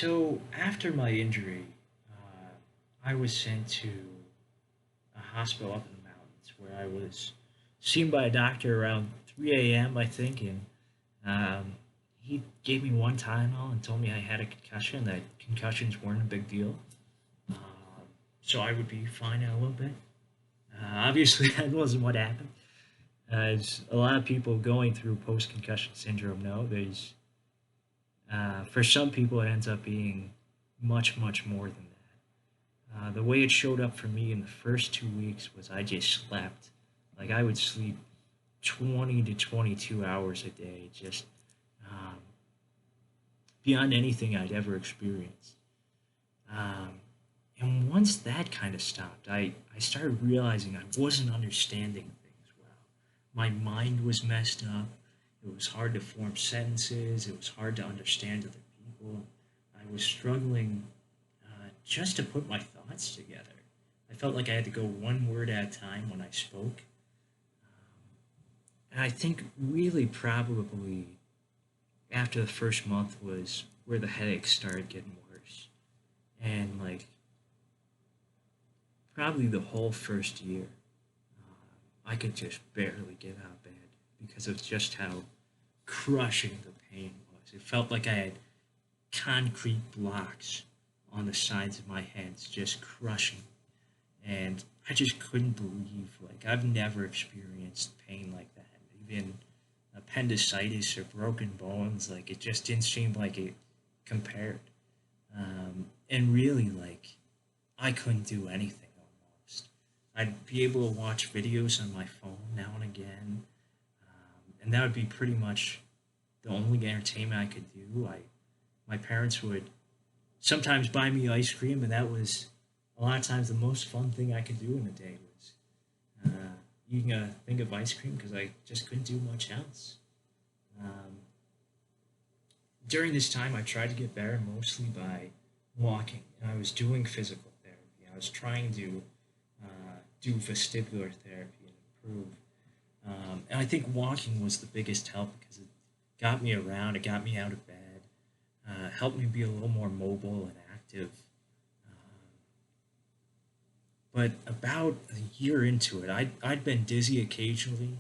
So after my injury, I was sent to a hospital up in the mountains where I was seen by a doctor around 3 a.m. I think, and um, he gave me one Tylenol and told me I had a concussion. That concussions weren't a big deal, um, so I would be fine in a little bit. Obviously, that wasn't what happened. As a lot of people going through post-concussion syndrome know, there's for some people it ends up being much, much more than that. The way it showed up for me in the first 2 weeks was I just slept. Like I would sleep 20 to 22 hours a day, just um, beyond anything I'd ever experienced. Um, and once that kind of stopped, I started realizing I wasn't understanding things well. My mind was messed up. It was hard to form sentences. It was hard to understand other people. I was struggling just to put my thoughts together. I felt like I had to go one word at a time when I spoke. And I think really probably after the first month was where the headaches started getting worse. And like probably the whole first year, I could just barely get out of bed because of just how crushing the pain was. It felt like I had concrete blocks on the sides of my hands just crushing. And I just couldn't believe, like, I've never experienced pain like that. Even appendicitis or broken bones, like, it just didn't seem like it compared. And really, like, I couldn't do anything almost. I'd be able to watch videos on my phone now and again, and that would be pretty much the only entertainment I could do. My parents would sometimes buy me ice cream, and that was a lot of times the most fun thing I could do in a day was eating a thing of ice cream because I just couldn't do much else. Um, During this time, I tried to get better mostly by walking, and I was doing physical therapy. I was trying to do vestibular therapy and improve. And I think walking was the biggest help because it got me around, it got me out of bed, helped me be a little more mobile and active. Um, but about a year into it, I'd been dizzy occasionally,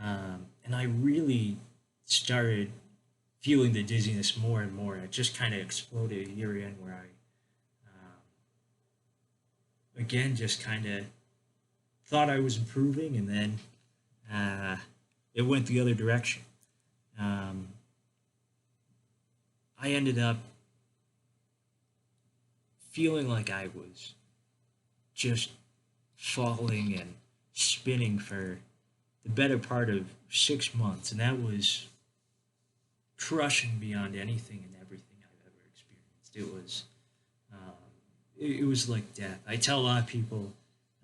and I really started feeling the dizziness more and more. It just kind of exploded a year in where again, just kind of thought I was improving, and then uh, it went the other direction. Um, I ended up feeling like I was just falling and spinning for the better part of 6 months, and that was crushing beyond anything and everything I've ever experienced. It was like death. I tell a lot of people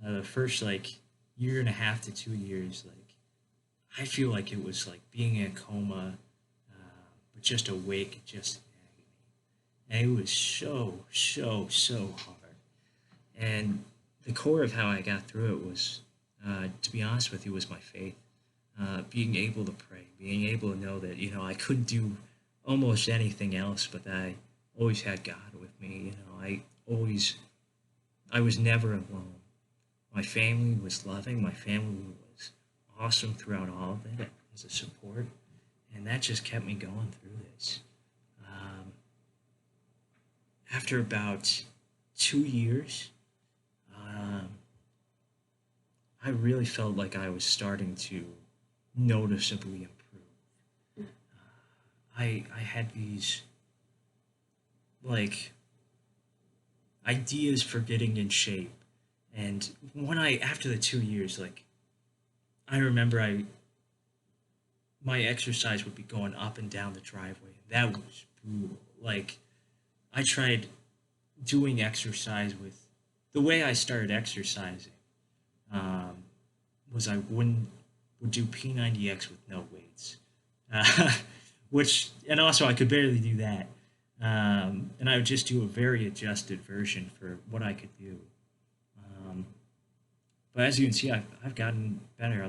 the first like year and a half to 2 years, like I feel like it was like being in a coma, but just awake, just in agony. And it was so hard. And the core of how I got through it was, to be honest with you, was my faith. Being able to pray, being able to know that I couldn't do almost anything else, but that I always had God with me. I was never alone. My family was loving. My family was awesome throughout all of it as a support, and that just kept me going through this. Um, After about 2 years, um, I really felt like I was starting to noticeably improve. I had these like ideas for getting in shape, and when I after the 2 years, like I remember I my exercise would be going up and down the driveway, and that was brutal. Like I tried doing exercise with the way I started exercising um, was I wouldn't would do P90X with no weights, uh, which and also I could barely do that, and I would just do a very adjusted version for what I could do. Um, but as you can see, I've gotten better.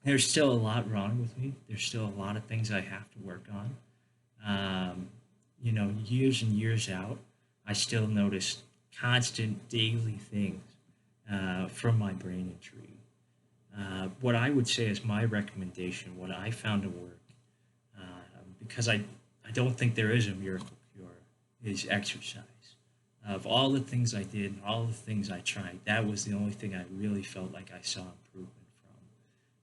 There's still a lot wrong with me. There's still a lot of things I have to work on. years and years out, I still noticed constant daily things from my brain injury. What I would say is my recommendation, what I found to work, because I don't think there is a miracle cure, is exercise. Of all the things I did, all the things I tried, that was the only thing I really felt like I saw improvement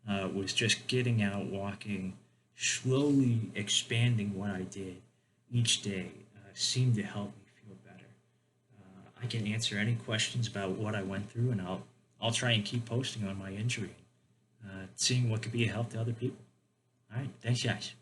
from. Was just getting out, walking, slowly expanding what I did each day seemed to help me feel better. I can answer any questions about what I went through, and I'll try and keep posting on my injury, seeing what could be a help to other people. All right, thanks, guys.